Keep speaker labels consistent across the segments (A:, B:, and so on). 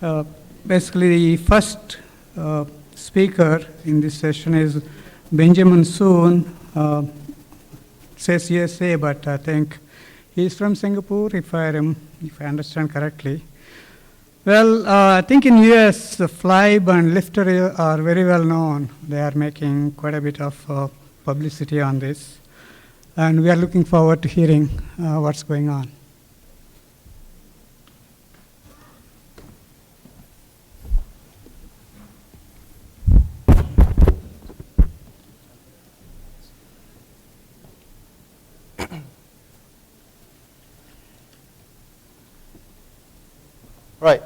A: Uh, Basically, the first speaker in this session is Benjamin Soon. Says USA, but I think he's from Singapore, if I understand correctly. Well, I think in US, the Flibe and LFTR are very well known. They are making quite a bit of publicity on this, and we are looking forward to hearing what's going on.
B: Right.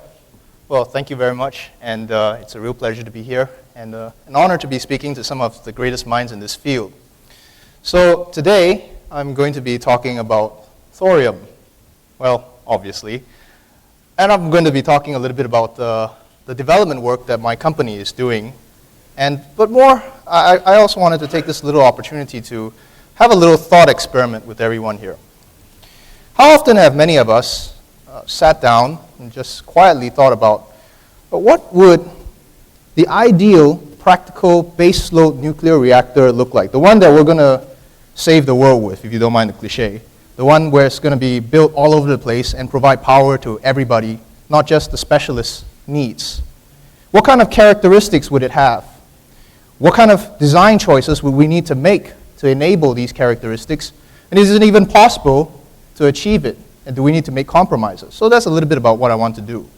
B: Well, thank you very much, and it's a real pleasure to be here, and an honor to be speaking to some of the greatest minds in this field. So today, I'm going to be talking about thorium, well, obviously, and I'm going to be talking a little bit about the development work that my company is doing, but more, I also wanted to take this little opportunity to have a little thought experiment with everyone here. How often have many of us sat down and just quietly thought about, but what would the ideal practical baseload nuclear reactor look like? The one that we're going to save the world with, if you don't mind the cliche. The one where it's going to be built all over the place and provide power to everybody, not just the specialist needs. What kind of characteristics would it have? What kind of design choices would we need to make to enable these characteristics? And is it even possible to achieve it? And do we need to make compromises? So that's a little bit about what I want to do.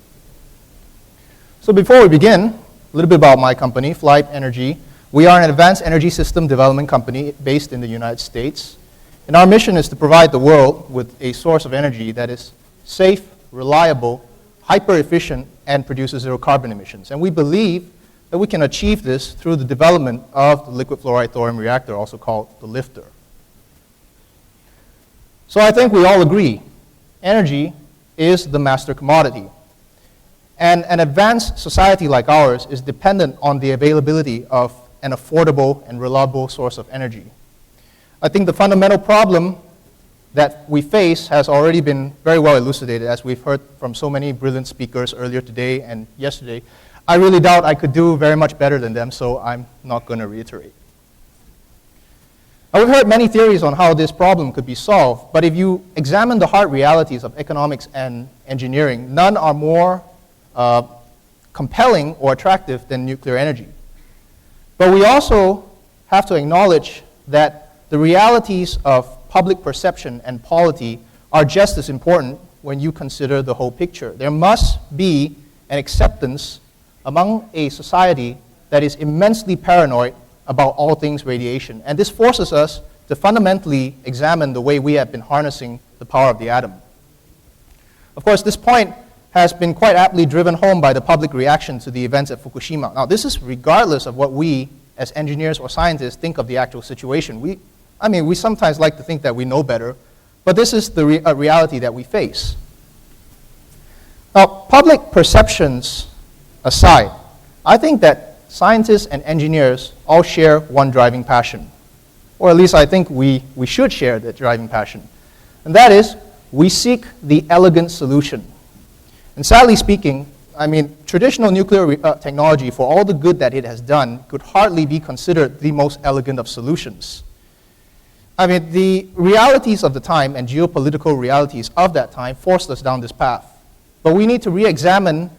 B: So before we begin, a little bit about my company, Flibe Energy. We are an advanced energy system development company based in the United States. And our mission is to provide the world with a source of energy that is safe, reliable, hyper-efficient, and produces zero carbon emissions. And we believe that we can achieve this through the development of the liquid fluoride thorium reactor, also called the LFTR. So I think we all agree energy is the master commodity. And an advanced society like ours is dependent on the availability of an affordable and reliable source of energy. I think the fundamental problem that we face has already been very well elucidated, as we've heard from so many brilliant speakers earlier today and yesterday. I really doubt I could do very much better than them, so I'm not going to reiterate. Now, we've heard many theories on how this problem could be solved, but if you examine the hard realities of economics and engineering, none are more compelling or attractive than nuclear energy. But we also have to acknowledge that the realities of public perception and polity are just as important when you consider the whole picture. There must be an acceptance among a society that is immensely paranoid about all things radiation. And this forces us to fundamentally examine the way we have been harnessing the power of the atom. Of course, this point has been quite aptly driven home by the public reaction to the events at Fukushima. Now, this is regardless of what we, as engineers or scientists, think of the actual situation. We sometimes like to think that we know better, but this is the reality that we face. Now, public perceptions aside, I think that scientists and engineers all share one driving passion, or at least I think we should share that driving passion, and that is we seek the elegant solution. And sadly speaking, traditional nuclear technology, for all the good that it has done, could hardly be considered the most elegant of solutions. The realities of the time and geopolitical realities of that time forced us down this path. But we need to re-examine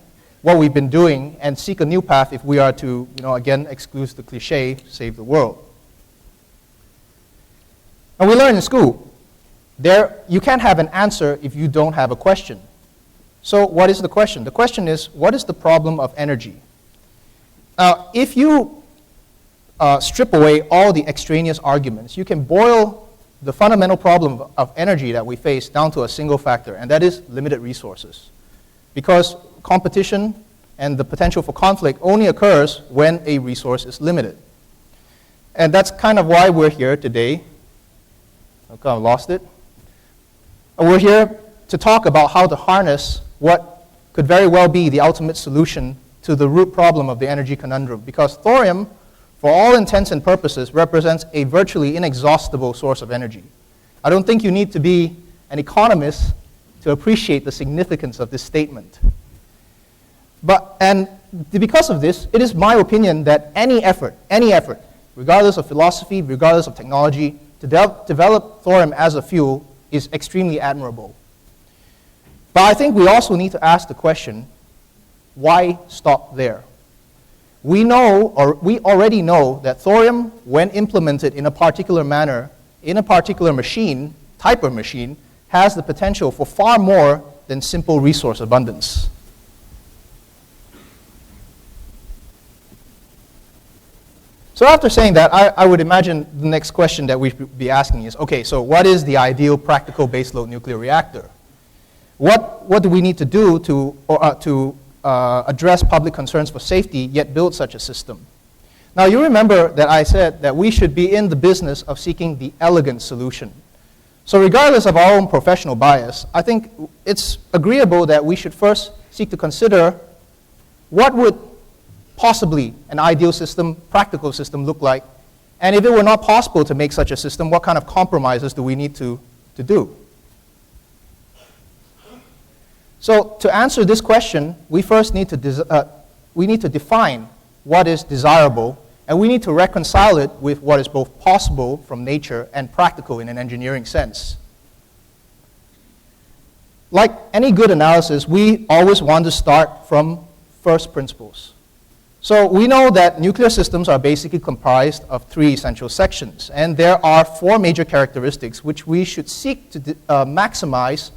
B: what we've been doing and seek a new path if we are to, again, exclude the cliche, save the world. And we learn in school, you can't have an answer if you don't have a question. So what is the question? The question is, what is the problem of energy? Now, if you strip away all the extraneous arguments, you can boil the fundamental problem of energy that we face down to a single factor, and that is limited resources. Because competition and the potential for conflict only occurs when a resource is limited. And that's kind of why we're here today. I kind of lost it. We're here to talk about how to harness what could very well be the ultimate solution to the root problem of the energy conundrum. Because thorium, for all intents and purposes, represents a virtually inexhaustible source of energy. I don't think you need to be an economist to appreciate the significance of this statement. And because of this, it is my opinion that any effort, regardless of philosophy, regardless of technology, to develop thorium as a fuel is extremely admirable. But I think we also need to ask the question, why stop there? We already know that thorium, when implemented in a particular manner, in a particular type of machine, has the potential for far more than simple resource abundance. So after saying that, I would imagine the next question that we should be asking is, okay, so what is the ideal practical baseload nuclear reactor? What do we need to do to address public concerns for safety, yet build such a system? Now, you remember that I said that we should be in the business of seeking the elegant solution. So regardless of our own professional bias, I think it's agreeable that we should first seek to consider what would possibly an ideal system, practical system look like, and if it were not possible to make such a system, what kind of compromises do we need to do? So to answer this question, we first need to define what is desirable, and we need to reconcile it with what is both possible from nature and practical in an engineering sense. Like any good analysis, we always want to start from first principles. So we know that nuclear systems are basically comprised of 3 essential sections, and there are 4 major characteristics which we should seek to maximize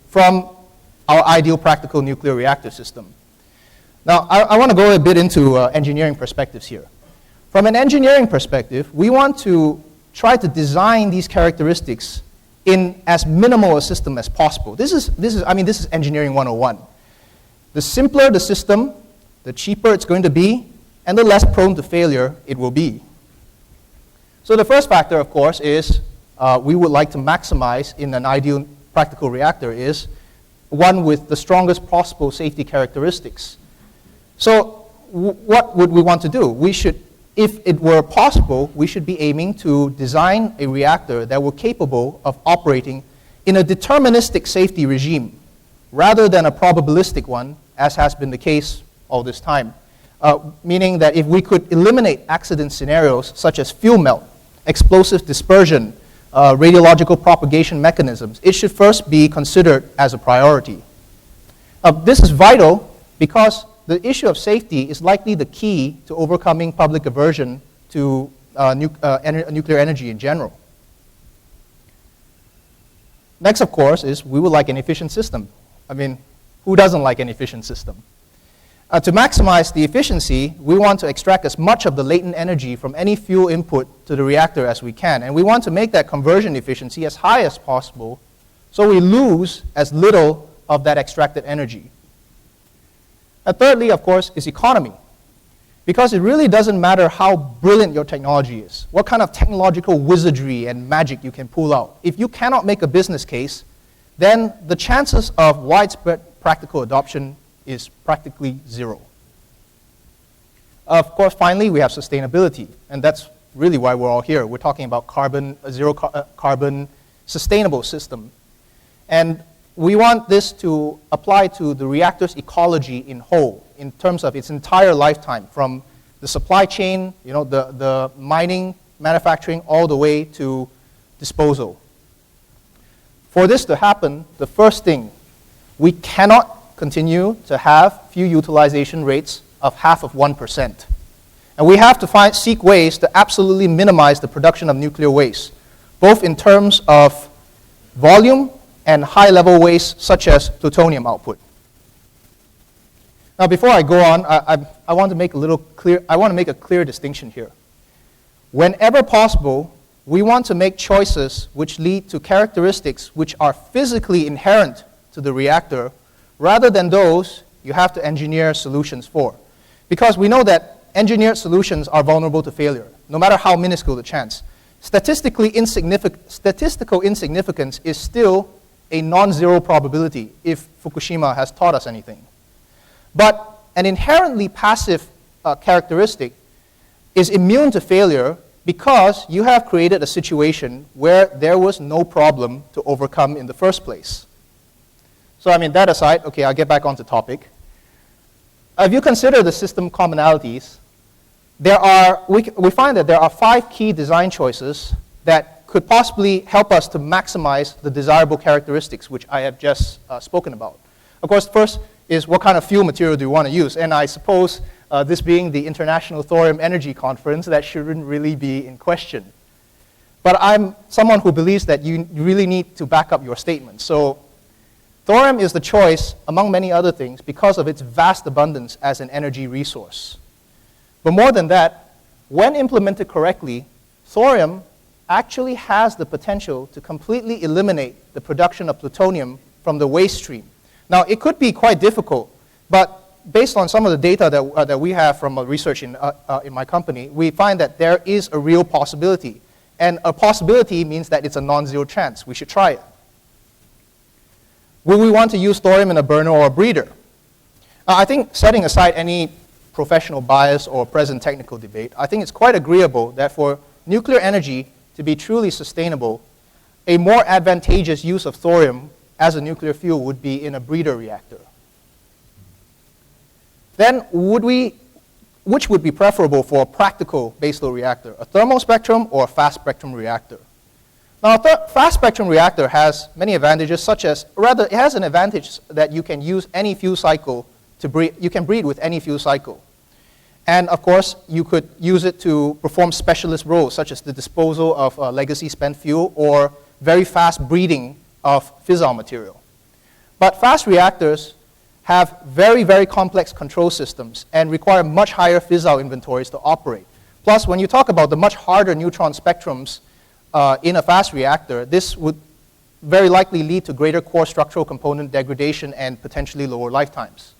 B: from our ideal practical nuclear reactor system. Now, I want to go a bit into engineering perspectives here. From an engineering perspective, we want to try to design these characteristics in as minimal a system as possible. This is engineering 101. The simpler the system, the cheaper it's going to be, and the less prone to failure it will be. So the first factor, of course, is we would like to maximize in an ideal practical reactor is one with the strongest possible safety characteristics. So what would we want to do? We should, if it were possible, we should be aiming to design a reactor that were capable of operating in a deterministic safety regime rather than a probabilistic one, as has been the case all this time. Meaning that if we could eliminate accident scenarios such as fuel melt, explosive dispersion, radiological propagation mechanisms, it should first be considered as a priority. This is vital because the issue of safety is likely the key to overcoming public aversion to nuclear energy in general. Next, of course, is we would like an efficient system. I mean, who doesn't like an efficient system? To maximize the efficiency, we want to extract as much of the latent energy from any fuel input to the reactor as we can. And we want to make that conversion efficiency as high as possible so we lose as little of that extracted energy. And thirdly, of course, is economy. Because it really doesn't matter how brilliant your technology is, what kind of technological wizardry and magic you can pull out. If you cannot make a business case, then the chances of widespread practical adoption is practically zero. Of course, finally, we have sustainability, and that's really why we're all here. We're talking about zero carbon sustainable system. And we want this to apply to the reactor's ecology in whole, in terms of its entire lifetime, from the supply chain, the mining, manufacturing, all the way to disposal. For this to happen, the first thing, we cannot continue to have fuel utilization rates of 0.5%. And we have to seek ways to absolutely minimize the production of nuclear waste, both in terms of volume and high-level waste such as plutonium output. Now, before I go on, I want to make a clear distinction here. Whenever possible, we want to make choices which lead to characteristics which are physically inherent to the reactor rather than those you have to engineer solutions for. Because we know that engineered solutions are vulnerable to failure, no matter how minuscule the chance. Statistical insignificance is still a non-zero probability if Fukushima has taught us anything. But an inherently passive characteristic is immune to failure because you have created a situation where there was no problem to overcome in the first place. So that aside, okay, I'll get back onto topic. if you consider the system commonalities, we find that there are 5 key design choices that could possibly help us to maximize the desirable characteristics, which I have just spoken about. Of course, first is what kind of fuel material do you want to use? And I suppose this being the International Thorium Energy Conference, that shouldn't really be in question. But I'm someone who believes that you really need to back up your statement. So thorium is the choice, among many other things, because of its vast abundance as an energy resource. But more than that, when implemented correctly, thorium actually has the potential to completely eliminate the production of plutonium from the waste stream. Now, it could be quite difficult, but based on some of the data that we have from research in my company, we find that there is a real possibility. And a possibility means that it's a non-zero chance. We should try it. Will we want to use thorium in a burner or a breeder? I think, setting aside any professional bias or present technical debate, I think it's quite agreeable that for nuclear energy to be truly sustainable, a more advantageous use of thorium as a nuclear fuel would be in a breeder reactor. Then, which would be preferable for a practical baseload reactor, a thermal spectrum or a fast spectrum reactor? Now, a fast spectrum reactor has many advantages, such as, rather, it has an advantage that you can use any fuel cycle to breed. You can breed with any fuel cycle. And of course, you could use it to perform specialist roles, such as the disposal of legacy spent fuel or very fast breeding of fissile material. But fast reactors have very, very complex control systems and require much higher fissile inventories to operate. Plus, when you talk about the much harder neutron spectrums in a fast reactor, this would very likely lead to greater core structural component degradation and potentially lower lifetimes.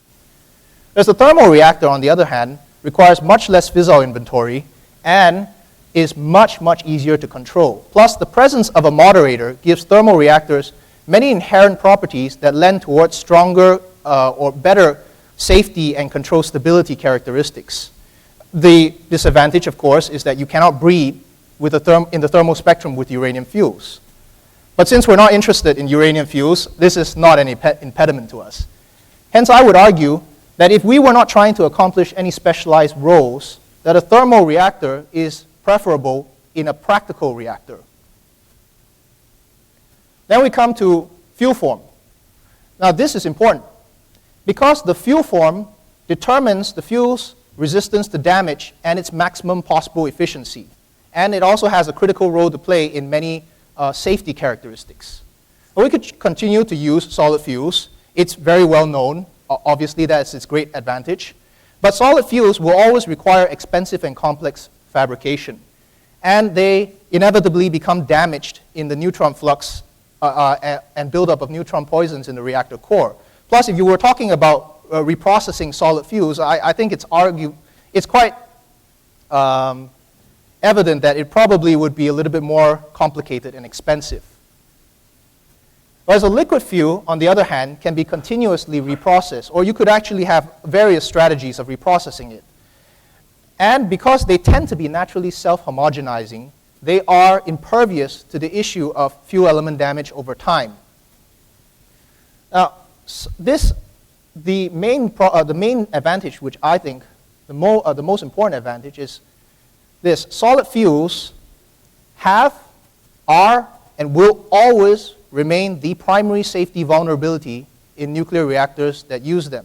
B: Whereas the thermal reactor, on the other hand, requires much less fissile inventory and is much, much easier to control. Plus, the presence of a moderator gives thermal reactors many inherent properties that lend towards stronger or better safety and control stability characteristics. The disadvantage, of course, is that you cannot breed with in the thermal spectrum with uranium fuels. But since we're not interested in uranium fuels, this is not an impediment to us. Hence, I would argue that if we were not trying to accomplish any specialized roles, that a thermal reactor is preferable in a practical reactor. Then we come to fuel form. Now, this is important because the fuel form determines the fuel's resistance to damage and its maximum possible efficiency. And it also has a critical role to play in many safety characteristics. But we could continue to use solid fuels. It's very well known. Obviously, that's its great advantage. But solid fuels will always require expensive and complex fabrication. And they inevitably become damaged in the neutron flux and buildup of neutron poisons in the reactor core. Plus, if you were talking about reprocessing solid fuels, I think it's quite evident that it probably would be a little bit more complicated and expensive. Whereas a liquid fuel, on the other hand, can be continuously reprocessed, or you could actually have various strategies of reprocessing it. And because they tend to be naturally self-homogenizing, they are impervious to the issue of fuel element damage over time. Now, the main advantage, which I think the most important advantage, is this: solid fuels are, and will always remain the primary safety vulnerability in nuclear reactors that use them.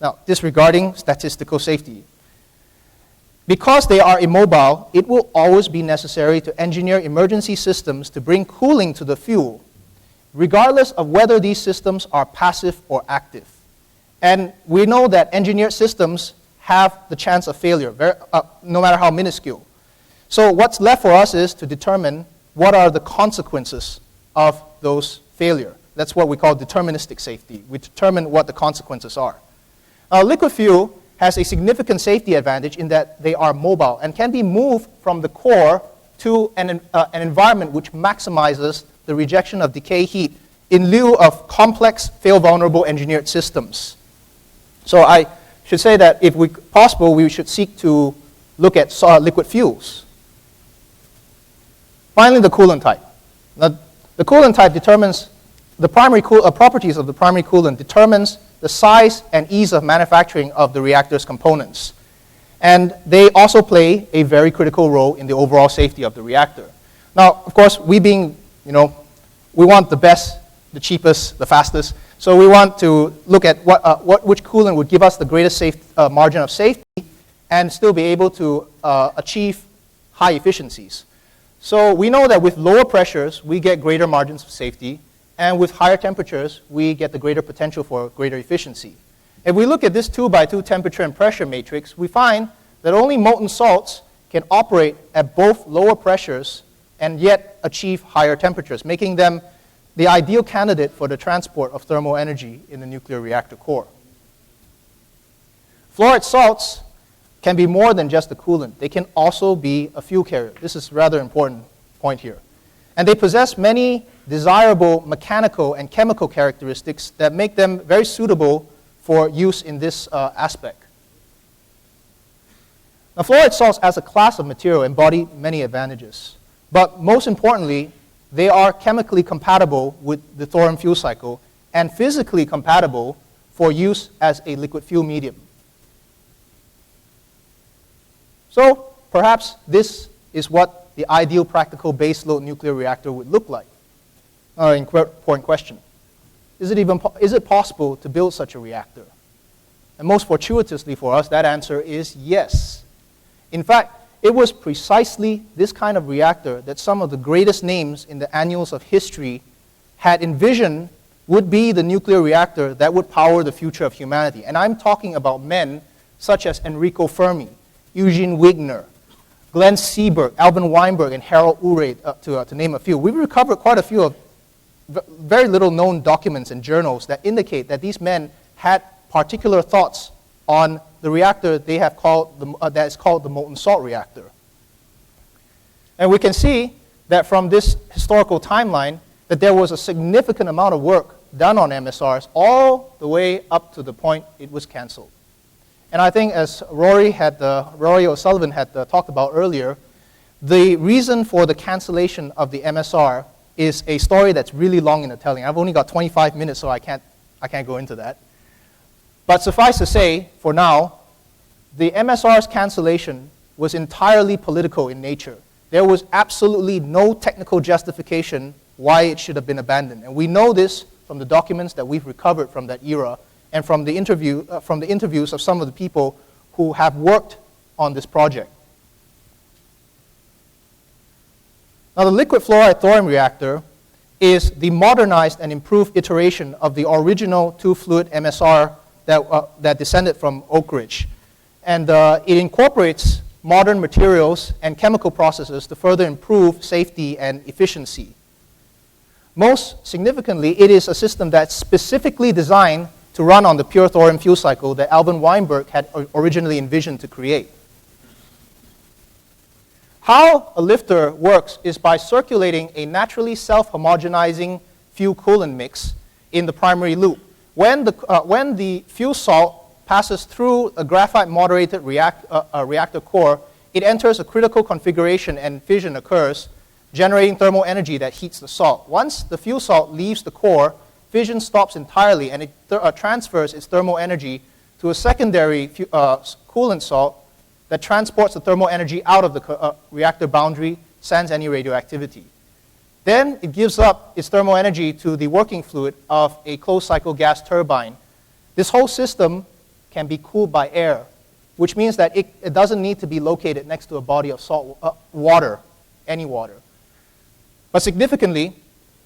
B: Now, disregarding statistical safety. Because they are immobile, it will always be necessary to engineer emergency systems to bring cooling to the fuel, regardless of whether these systems are passive or active. And we know that engineered systems have the chance of failure, no matter how minuscule. So what's left for us is to determine what are the consequences of those failure. That's what we call deterministic safety. We determine what the consequences are. Liquid fuel has a significant safety advantage in that they are mobile and can be moved from the core to an environment which maximizes the rejection of decay heat in lieu of complex, fail-vulnerable engineered systems. So I should say that if possible, we should seek to look at liquid fuels. Finally, the coolant type. Now, the coolant type determines the primary properties of the primary coolant determines the size and ease of manufacturing of the reactor's components. And they also play a very critical role in the overall safety of the reactor. Now, of course, we want the best, the cheapest, the fastest. So we want to look at which coolant would give us the greatest margin of safety and still be able to achieve high efficiencies. So we know that with lower pressures, we get greater margins of safety, and with higher temperatures, we get the greater potential for greater efficiency. If we look at this 2x2 temperature and pressure matrix, we find that only molten salts can operate at both lower pressures and yet achieve higher temperatures, making them the ideal candidate for the transport of thermal energy in the nuclear reactor core. Fluoride salts can be more than just a coolant. They can also be a fuel carrier. This is a rather important point here. And they possess many desirable mechanical and chemical characteristics that make them very suitable for use in this aspect. Now, fluoride salts as a class of material embody many advantages. But most importantly, they are chemically compatible with the thorium fuel cycle and physically compatible for use as a liquid fuel medium. So perhaps this is what the ideal practical baseload nuclear reactor would look like. Important question. Is it possible to build such a reactor? And most fortuitously for us, that answer is yes. In fact, it was precisely this kind of reactor that some of the greatest names in the annals of history had envisioned would be the nuclear reactor that would power the future of humanity. And I'm talking about men such as Enrico Fermi, Eugene Wigner, Glenn Seaborg, Alvin Weinberg, and Harold Urey, to name a few. We've recovered quite a few of very little known documents and journals that indicate that these men had particular thoughts on the reactor they have called that is called the molten salt reactor. And we can see that from this historical timeline that there was a significant amount of work done on MSRs all the way up to the point it was canceled. And I think as Rory O'Sullivan had talked about earlier, the reason for the cancellation of the MSR is a story that's really long in the telling. I've only got 25 minutes, so I can't go into that. But suffice to say, for now, the MSR's cancellation was entirely political in nature. There was absolutely no technical justification why it should have been abandoned. And we know this from the documents that we've recovered from that era and from the interviews of some of the people who have worked on this project. Now, the liquid fluoride thorium reactor is the modernized and improved iteration of the original two-fluid MSR that descended from Oak Ridge. And it incorporates modern materials and chemical processes to further improve safety and efficiency. Most significantly, it is a system that's specifically designed to run on the pure thorium fuel cycle that Alvin Weinberg had originally envisioned to create. How a lifter works is by circulating a naturally self-homogenizing fuel coolant mix in the primary loop. When the fuel salt passes through a graphite-moderated reactor core, it enters a critical configuration and fission occurs, generating thermal energy that heats the salt. Once the fuel salt leaves the core, fission stops entirely and it transfers its thermal energy to a secondary coolant salt that transports the thermal energy out of the reactor boundary, sans any radioactivity. Then it gives up its thermal energy to the working fluid of a closed-cycle gas turbine. This whole system can be cooled by air, which means that it doesn't need to be located next to a body of salt water, any water. But significantly,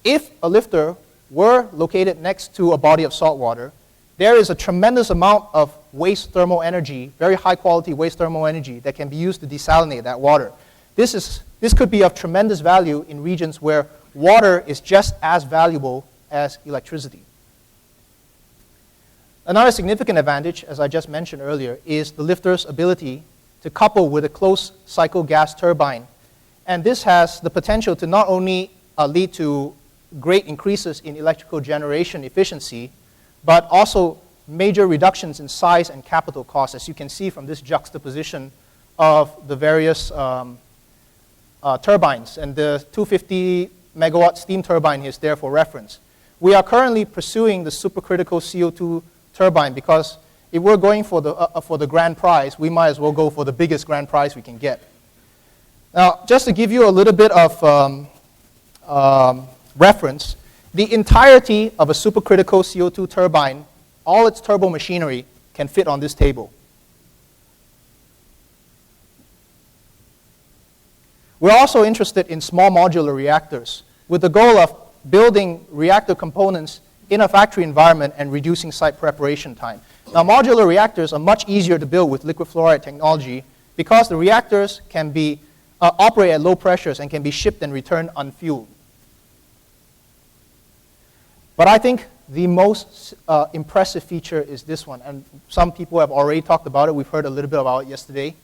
B: if a lifter were located next to a body of salt water, there is a tremendous amount of waste thermal energy, very high-quality waste thermal energy that can be used to desalinate that water. This could be of tremendous value in regions where water is just as valuable as electricity. Another significant advantage, as I just mentioned earlier, is the lifter's ability to couple with a closed-cycle gas turbine. And this has the potential to not only lead to great increases in electrical generation efficiency, but also major reductions in size and capital costs, as you can see from this juxtaposition of the various turbines. And the 250 megawatt steam turbine is there for reference. We are currently pursuing the supercritical CO2 turbine, because if we're going for the grand prize, we might as well go for the biggest grand prize we can get. Now, just to give you a little bit of reference, the entirety of a supercritical CO2 turbine, all its turbo machinery, can fit on this table. We're also interested in small modular reactors with the goal of building reactor components in a factory environment and reducing site preparation time. Now, modular reactors are much easier to build with liquid fluoride technology because the reactors can be operate at low pressures and can be shipped and returned unfueled. But I think the most impressive feature is this one, and some people have already talked about it. We've heard a little bit about it yesterday.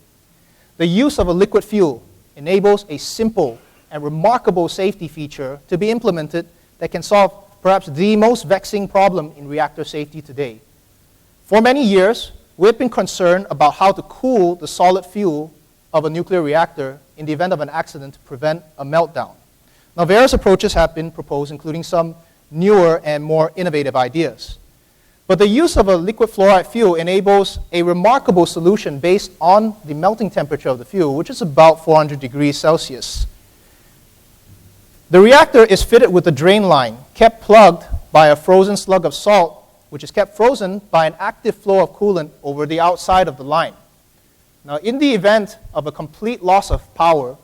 B: The use of a liquid fuel enables a simple and remarkable safety feature to be implemented that can solve perhaps the most vexing problem in reactor safety today. For many years, we've been concerned about how to cool the solid fuel of a nuclear reactor in the event of an accident to prevent a meltdown. Now, various approaches have been proposed, including some newer and more innovative ideas. But the use of a liquid fluoride fuel enables a remarkable solution based on the melting temperature of the fuel, which is about 400 degrees Celsius. The reactor is fitted with a drain line, kept plugged by a frozen slug of salt, which is kept frozen by an active flow of coolant over the outside of the line. Now, in the event of a complete loss of power,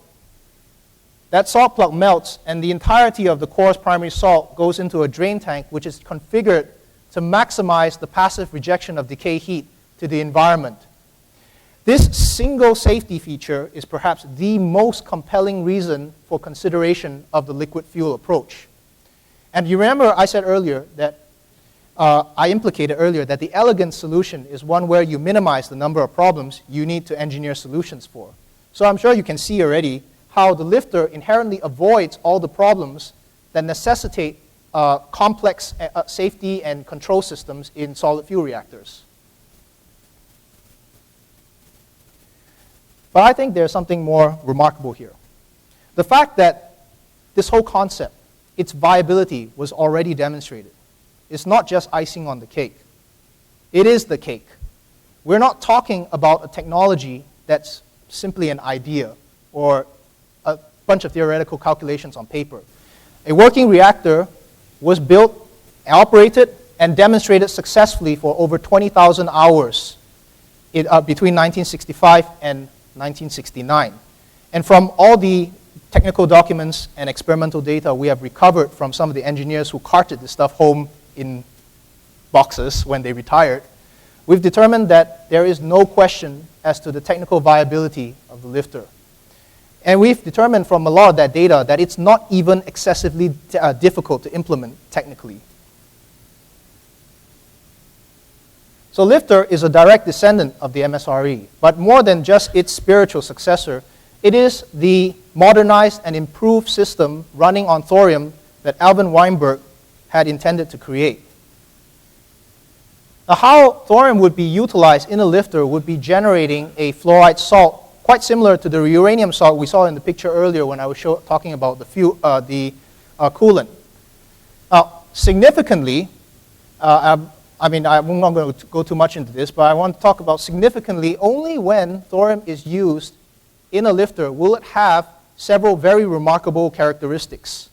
B: that salt plug melts and the entirety of the core's primary salt goes into a drain tank, which is configured to maximize the passive rejection of decay heat to the environment. This single safety feature is perhaps the most compelling reason for consideration of the liquid fuel approach. And you remember I said earlier that I implicated earlier that the elegant solution is one where you minimize the number of problems you need to engineer solutions for. So I'm sure you can see already how the lifter inherently avoids all the problems that necessitate complex safety and control systems in solid fuel reactors. But I think there's something more remarkable here. The fact that this whole concept, its viability, was already demonstrated. It's not just icing on the cake. It is the cake. We're not talking about a technology that's simply an idea or a bunch of theoretical calculations on paper. A working reactor was built, operated, and demonstrated successfully for over 20,000 hours between 1965 and 1969. And from all the technical documents and experimental data we have recovered from some of the engineers who carted this stuff home in boxes when they retired, we've determined that there is no question as to the technical viability of the lifter. And we've determined from a lot of that data that it's not even excessively difficult to implement technically. So lifter is a direct descendant of the MSRE, but more than just its spiritual successor, it is the modernized and improved system running on thorium that Alvin Weinberg had intended to create. Now, how thorium would be utilized in a lifter would be generating a fluoride salt quite similar to the uranium salt we saw in the picture earlier when I was talking about the coolant. Now, significantly, I'm not going to go too much into this, but I want to talk about significantly only when thorium is used in a lifter will it have several very remarkable characteristics.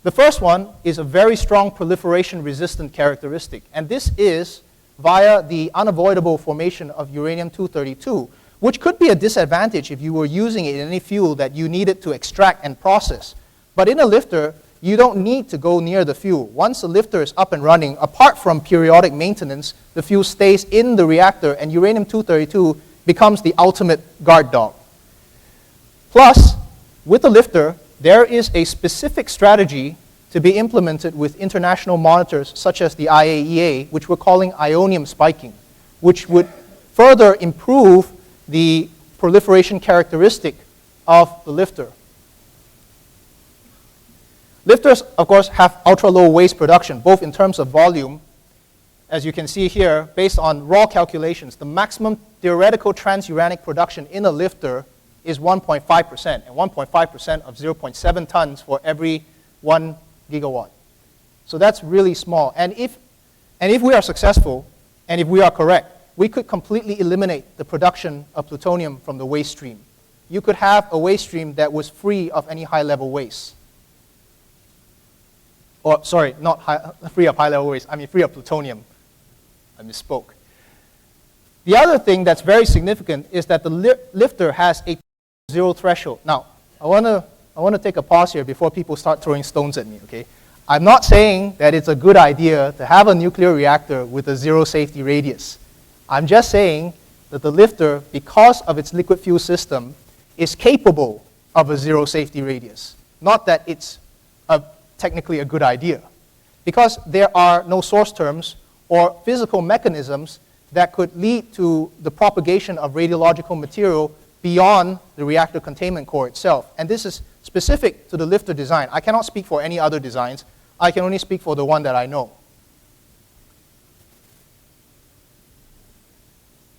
B: The first one is a very strong proliferation-resistant characteristic, and this is via the unavoidable formation of uranium-232, which could be a disadvantage if you were using it in any fuel that you needed to extract and process. But in a lifter, you don't need to go near the fuel. Once the lifter is up and running, apart from periodic maintenance, the fuel stays in the reactor and uranium-232 becomes the ultimate guard dog. Plus, with the lifter, there is a specific strategy to be implemented with international monitors such as the IAEA, which we're calling ionium spiking, which would further improve the proliferation characteristic of the lifter. Lifters, of course, have ultra-low waste production, both in terms of volume. As you can see here, based on raw calculations, the maximum theoretical transuranic production in a lifter is 1.5%, and 1.5% of 0.7 tons for every 1 gigawatt. So that's really small. And if And if we are successful, and if we are correct, we could completely eliminate the production of plutonium from the waste stream. You could have a waste stream that was free of any high-level waste. Or, sorry, not free of high-level waste, I mean free of plutonium. I misspoke. The other thing that's very significant is that the lifter has a zero threshold. Now, I want to take a pause here before people start throwing stones at me, okay? I'm not saying that it's a good idea to have a nuclear reactor with a zero safety radius. I'm just saying that the lifter, because of its liquid fuel system, is capable of a zero safety radius. Not that it's technically a good idea. Because there are no source terms or physical mechanisms that could lead to the propagation of radiological material beyond the reactor containment core itself. And this is specific to the lifter design. I cannot speak for any other designs. I can only speak for the one that I know.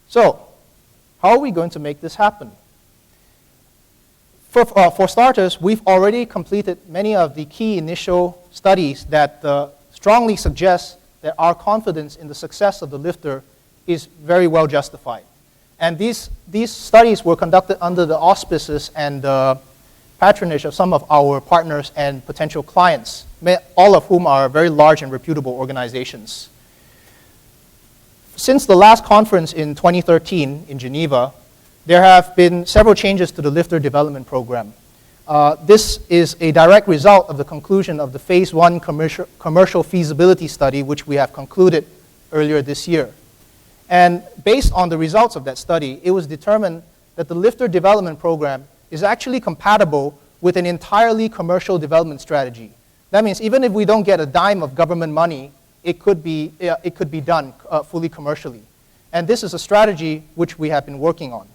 B: So, how are we going to make this happen? For starters, we've already completed many of the key initial studies that strongly suggest that our confidence in the success of the lifter is very well justified. And these studies were conducted under the auspices and patronage of some of our partners and potential clients, all of whom are very large and reputable organizations. Since the last conference in 2013 in Geneva, there have been several changes to the lifter development program. This is a direct result of the conclusion of the Phase 1 commercial feasibility study, which we have concluded earlier this year. And based on the results of that study, it was determined that the lifter development program is actually compatible with an entirely commercial development strategy. That means even if we don't get a dime of government money, it could be done fully commercially. And this is a strategy which we have been working on.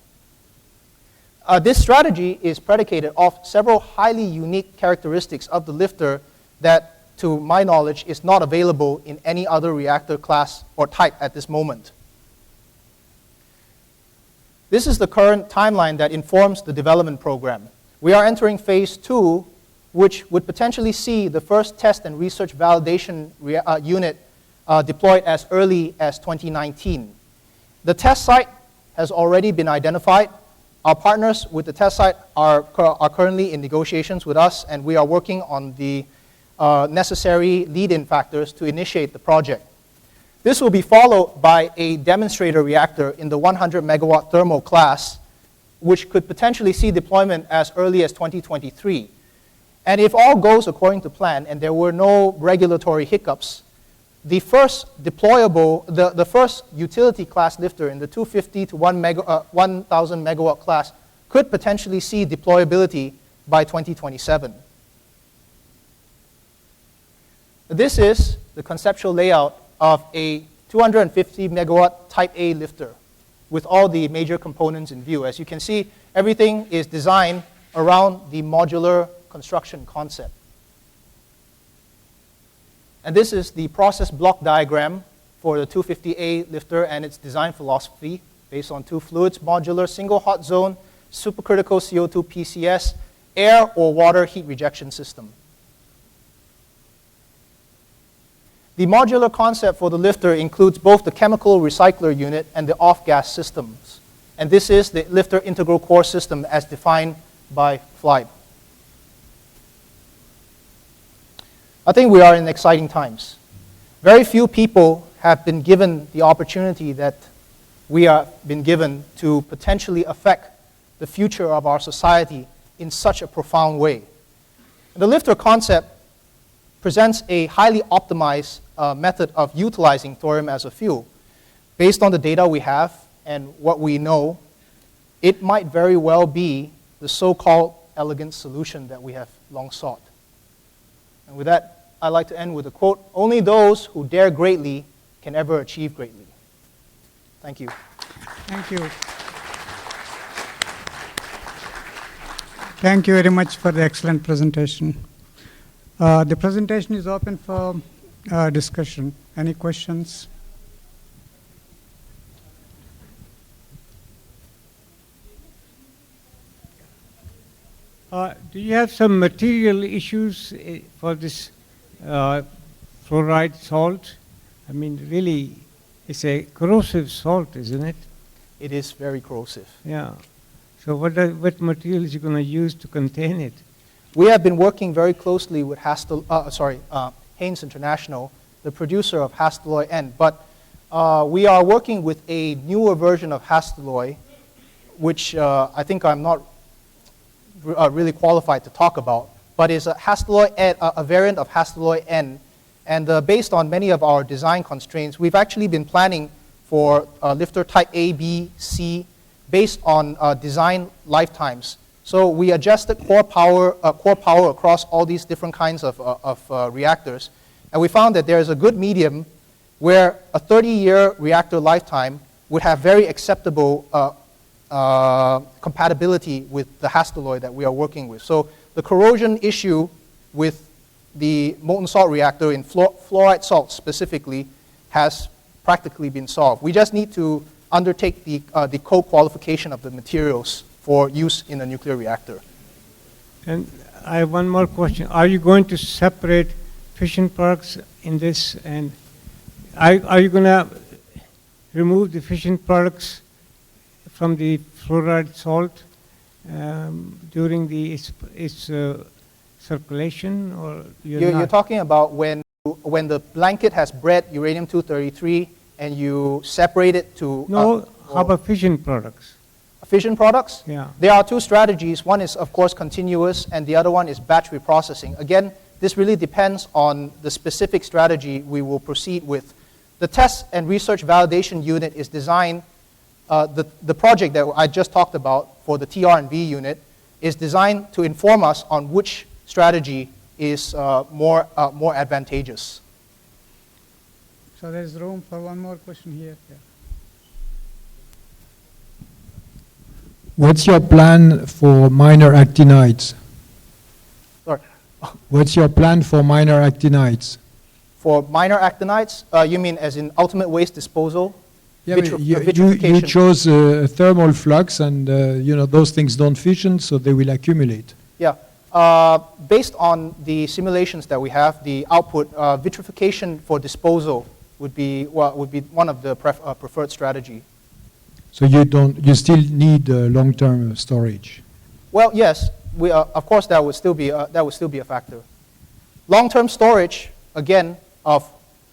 B: This strategy is predicated off several highly unique characteristics of the lifter that, to my knowledge, is not available in any other reactor class or type at this moment. This is the current timeline that informs the development program. We are entering Phase 2, which would potentially see the first test and research validation unit deployed as early as 2019. The test site has already been identified. Our partners with the test site are currently in negotiations with us, and we are working on the necessary lead-in factors to initiate the project. This will be followed by a demonstrator reactor in the 100 megawatt thermal class, which could potentially see deployment as early as 2023. And if all goes according to plan and there were no regulatory hiccups, the first deployable, the first utility class lifter in the 250 to 1,000 megawatt class could potentially see deployability by 2027. This is the conceptual layout of a 250 megawatt Type A lifter with all the major components in view. As you can see, everything is designed around the modular construction concept. And this is the process block diagram for the 250A lifter and its design philosophy based on two fluids, modular single hot zone, supercritical CO2 PCS, air or water heat rejection system. The modular concept for the lifter includes both the chemical recycler unit and the off-gas systems. And this is the lifter integral core system as defined by Flibe. I think we are in exciting times. Very few people have been given the opportunity that we have been given to potentially affect the future of our society in such a profound way. The lifter concept presents a highly optimized method of utilizing thorium as a fuel. Based on the data we have and what we know, it might very well be the so-called elegant solution that we have long sought. And with that, I'd like to end with a quote, "Only those who dare greatly can ever achieve greatly." Thank you.
A: Thank you. Thank you very much for the excellent presentation. The presentation is open for discussion. Any questions?
C: Do you have some material issues for this fluoride salt? I mean, really, it's a corrosive salt, isn't it?
B: It is very corrosive.
C: Yeah. So what material is you going to use to contain it?
B: We have been working very closely with Haynes International, the producer of Hastelloy N, but we are working with a newer version of Hastelloy, which I think I'm not really qualified to talk about, but is a variant of Hastelloy N. And based on many of our design constraints, we've actually been planning for lifter type A, B, C, based on design lifetimes. So we adjusted core power across all these different kinds of reactors, and we found that there is a good medium where a 30-year reactor lifetime would have very acceptable compatibility with the Hastelloy that we are working with. So the corrosion issue with the molten salt reactor in fluoride salt specifically has practically been solved. We just need to undertake the co-qualification of the materials for use in a nuclear reactor.
C: And I have one more question. Are you going to separate fission products in this? And are you going to remove the fission products from the fluoride salt during its circulation, or
B: you're talking about when the blanket has bred uranium-233 and you separate it to...
C: No, how about fission products?
B: Fission products?
C: Yeah.
B: There are two strategies. One is, of course, continuous, and the other one is batch reprocessing. Again, this really depends on the specific strategy we will proceed with. The test and research validation unit is designed, the project that I just talked about for the TR&V unit is designed to inform us on which strategy is more advantageous.
A: So there's room for one more question here. Yeah.
D: What's your plan for minor actinides?
B: Sorry.
D: What's your plan for minor actinides?
B: For minor actinides, you mean as in ultimate waste disposal?
D: Yeah, you chose a thermal flux, and those things don't fission, so they will accumulate.
B: Yeah. Based on the simulations that we have, the output vitrification for disposal would be one of the preferred strategy.
D: So you still need long-term storage.
B: Well, yes, of course that would still be a factor. Long-term storage, again, of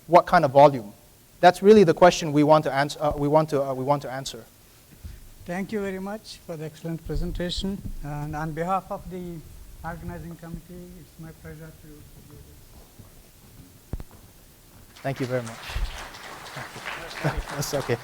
B: what kind of volume? That's really the question we want to answer. We want to answer.
A: Thank you very much for the excellent presentation. And on behalf of the organizing committee, it's my pleasure to do this.
B: Thank you very much. That's okay.